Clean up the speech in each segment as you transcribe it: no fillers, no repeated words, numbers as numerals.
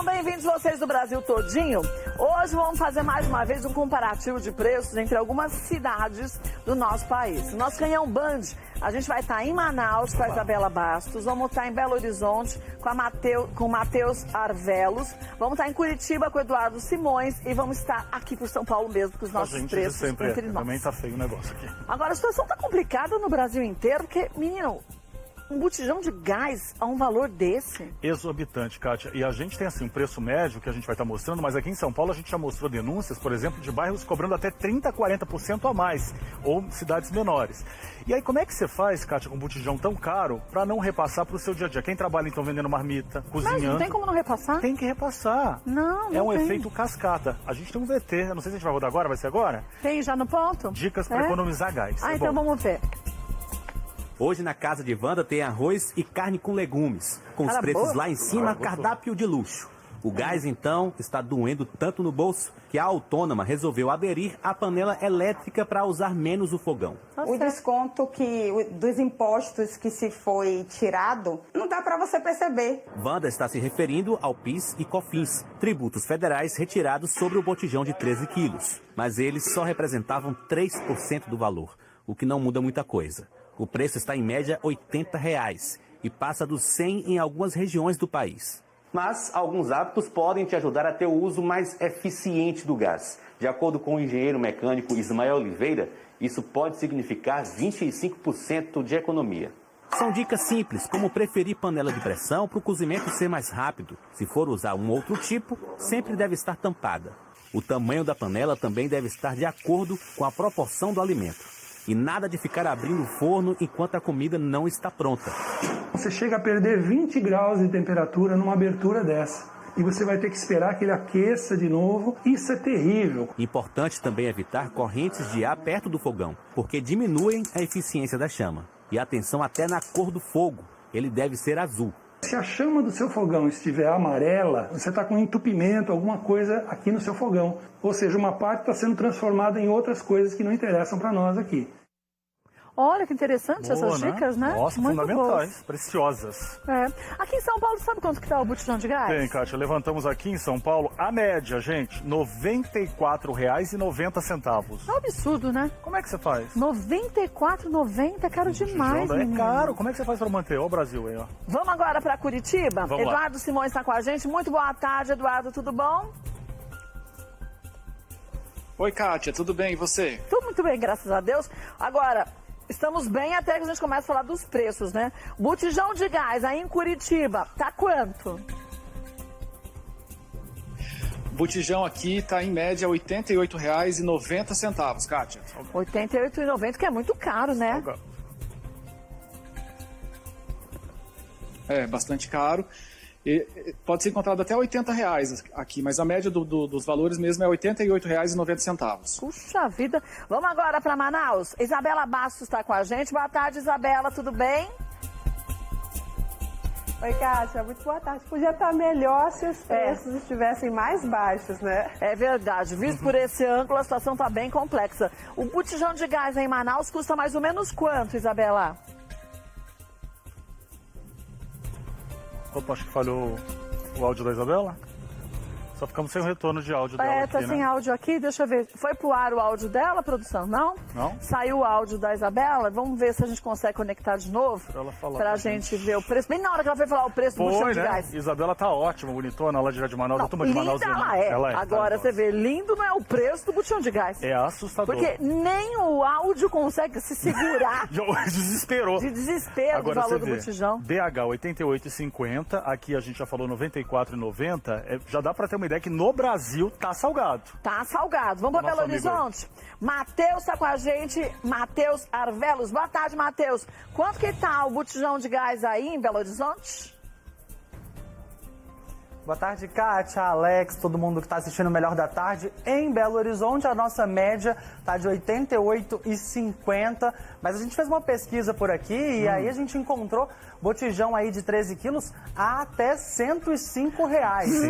Sejam bem-vindos vocês do Brasil todinho. Hoje vamos fazer mais uma vez um comparativo de preços entre algumas cidades do nosso país. No nosso Canhão Band, a gente vai estar em Manaus com a Isabela Bastos, vamos estar em Belo Horizonte com o Matheus Arvelos, vamos estar em Curitiba com o Eduardo Simões e vamos estar aqui por São Paulo mesmo com os nossos preços entre nós. Também tá feio o negócio aqui. Agora, a situação tá complicada no Brasil inteiro, porque, menino, um botijão de gás a um valor desse? Exorbitante, Kátia. E a gente tem assim um preço médio que a gente vai estar mostrando, mas aqui em São Paulo a gente já mostrou denúncias, por exemplo, de bairros cobrando até 30%, 40% a mais, ou cidades menores. E aí como é que você faz, Kátia, com um botijão tão caro para não repassar para o seu dia a dia? Quem trabalha então vendendo marmita, cozinhando... Mas não tem como não repassar? Tem que repassar. Não É um tem. efeito cascata. A gente tem um VT, eu não sei se a gente vai rodar agora, vai ser agora? Tem já no ponto? Dicas para economizar gás. Ah, então vamos ver. Hoje na casa de Wanda tem arroz e carne com legumes. Com os preços lá em cima, cardápio de luxo. O gás, então, está doendo tanto no bolso que a autônoma resolveu aderir à panela elétrica para usar menos o fogão. O desconto dos impostos que se foi tirado, não dá para você perceber. Wanda está se referindo ao PIS e COFINS, tributos federais retirados sobre o botijão de 13 quilos. Mas eles só representavam 3% do valor, o que não muda muita coisa. O preço está em média R$ 80 e passa dos 100 em algumas regiões do país. Mas alguns hábitos podem te ajudar a ter o uso mais eficiente do gás. De acordo com o engenheiro mecânico Ismael Oliveira, isso pode significar 25% de economia. São dicas simples, como preferir panela de pressão para o cozimento ser mais rápido. Se for usar um outro tipo, sempre deve estar tampada. O tamanho da panela também deve estar de acordo com a proporção do alimento. E nada de ficar abrindo o forno enquanto a comida não está pronta. Você chega a perder 20 graus de temperatura numa abertura dessa. E você vai ter que esperar que ele aqueça de novo. Isso é terrível. Importante também evitar correntes de ar perto do fogão, porque diminuem a eficiência da chama. E atenção até na cor do fogo. Ele deve ser azul. Se a chama do seu fogão estiver amarela, você está com entupimento, alguma coisa aqui no seu fogão. Ou seja, uma parte está sendo transformada em outras coisas que não interessam para nós aqui. Olha que interessante essas dicas, né? Nossa, muito fundamentais, boas. Preciosas. É. Aqui em São Paulo, sabe quanto que tá o botijão de gás? Tem, Kátia, levantamos aqui em São Paulo a média, gente, R$ 94,90. É um absurdo, né? Como é que você faz? R$ 94,90, caro demais, É menino. caro, como é que você faz para manter? Ó o Brasil aí, ó. Vamos agora para Curitiba? Vamos lá. Eduardo Simões está com a gente. Muito boa tarde, Eduardo, tudo bom? Oi, Kátia, tudo bem? E você? Tudo muito bem, graças a Deus. Agora, estamos bem até que a gente comece a falar dos preços, né? Botijão de gás aí em Curitiba, tá quanto? O botijão aqui está em média R$ 88,90, Kátia. R$ 88,90, que é muito caro, né? É, bastante caro. E pode ser encontrado até R$ 80 aqui, mas a média dos valores mesmo é R$ 88,90. Puxa vida. Vamos agora para Manaus. Isabela Bastos está com a gente. Boa tarde, Isabela, tudo bem? Oi, Kátia, muito boa tarde. Podia estar melhor se os preços estivessem mais baixos, né? É verdade. Visto por esse ângulo, a situação está bem complexa. O botijão de gás em Manaus custa mais ou menos quanto, Isabela? Opa, acho que falhou o áudio da Isabela. Só ficamos sem o retorno de áudio dela Tá aqui, sem né? áudio aqui, deixa eu ver. Foi pro ar o áudio dela, produção? Não? Não? Saiu o áudio da Isabela. Vamos ver se a gente consegue conectar de novo. Pra ela falar pra pra gente ver o preço. Bem na hora que ela foi falar o preço do botijão Foi, de né? gás. Isabela tá ótima, bonitona, lá de Manaus. Não, A turma de linda Manaus ela é. Agora tá, você vê, lindo não é o preço do botijão de gás. É assustador. Porque nem o áudio consegue se segurar. Desesperou. De desespero Agora do valor você do vê, botijão. DH 88,50, aqui a gente já falou 94,90. Já dá pra ter uma ideia que no Brasil tá salgado. Tá salgado. Vamos para Nosso Belo amigo aí. Horizonte? Matheus tá com a gente. Matheus Arvelos. Boa tarde, Matheus. Quanto que tá o botijão de gás aí em Belo Horizonte? Boa tarde, Kátia, Alex, todo mundo que está assistindo o Melhor da Tarde. Em Belo Horizonte, a nossa média está de R$ 88,50. Mas a gente fez uma pesquisa por aqui e aí a gente encontrou botijão aí de 13 quilos a até R$ 105.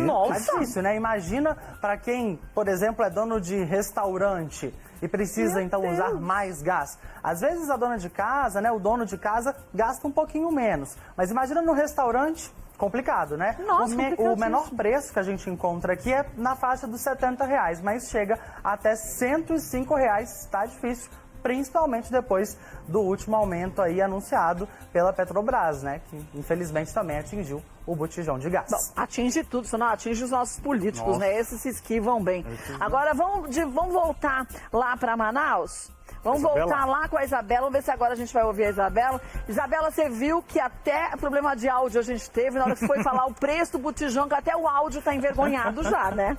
Nossa! É difícil, né? Imagina para quem, por exemplo, é dono de restaurante e precisa então usar mais gás. Às vezes a dona de casa, né, o dono de casa gasta um pouquinho menos. Mas imagina no restaurante, complicado, né? Nossa, o complicadíssimo. menor preço que a gente encontra aqui é na faixa dos R$70, mas chega até R$105, tá difícil, principalmente depois do último aumento aí anunciado pela Petrobras, né? Que infelizmente também atingiu o botijão de gás. Bom, atinge tudo, senão atinge os nossos políticos, né? Esses se esquivam bem. Agora vamos voltar lá para Manaus? Vamos voltar lá com a Isabela, vamos ver se agora a gente vai ouvir a Isabela. Isabela, você viu que até problema de áudio a gente teve na hora que foi falar o preço do botijão, que até o áudio está envergonhado já, né?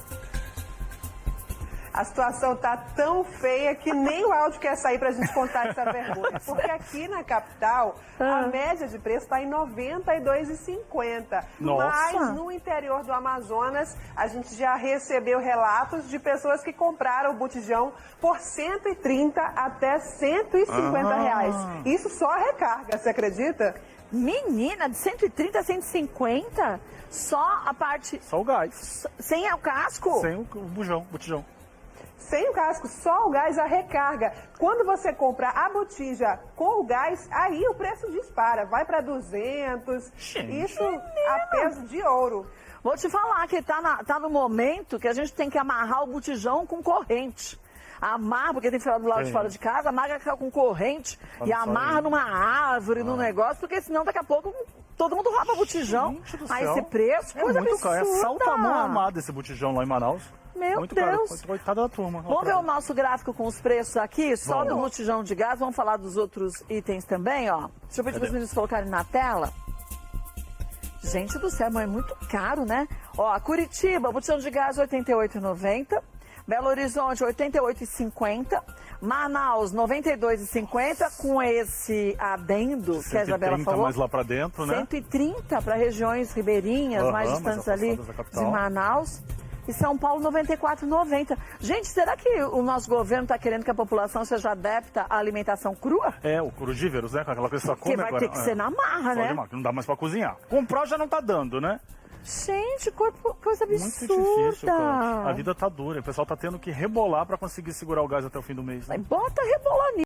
A situação tá tão feia que nem o áudio quer sair pra gente contar essa vergonha. Porque aqui na capital, a média de preço está em R$ 92,50. Nossa. Mas no interior do Amazonas, a gente já recebeu relatos de pessoas que compraram o botijão por 130 até 150 reais. Isso só a recarga, você acredita? Menina, de 130 a 150? Só a parte... Só o gás. Sem o casco? Sem o botijão. Sem o casco, só o gás, a recarga. Quando você compra a botija com o gás, aí o preço dispara, vai para 200. Gente. Isso a peso de ouro. Vou te falar que tá no momento que a gente tem que amarrar o botijão com corrente. Amarra, porque tem que ficar do lado de fora de casa, amarra com corrente e amarra numa árvore, num negócio, porque senão daqui a pouco todo mundo rouba botijão. A esse preço, coisa muito caro. É absurda. assalto à mão armada esse botijão lá em Manaus. Meu muito Deus. Caro. Coitada da turma. Vamos ver o nosso gráfico com os preços aqui, só Vamos. do botijão de gás. Vamos falar dos outros itens também, ó. Deixa eu pedir para os meninos colocarem na tela. Gente do céu, mas é muito caro, né? Ó, Curitiba, botijão de gás R$ 88,90. Belo Horizonte, R$ 88,50. Manaus, R$ 92,50, com esse adendo que a Isabela falou. Mais lá pra dentro, né? 130 para regiões ribeirinhas, mais distantes ali de Manaus. E São Paulo, R$ 94,90. Gente, será que o nosso governo está querendo que a população seja adepta à alimentação crua? É, o crudíveros, né? Com aquela coisa que só come Porque vai agora. ter que ser na marra, né? Não dá mais pra cozinhar. Comprar já não tá dando, né? Gente, coisa absurda. Muito difícil, cara. A vida tá dura. O pessoal tá tendo que rebolar pra conseguir segurar o gás até o fim do mês. Né? Bota rebolar nisso.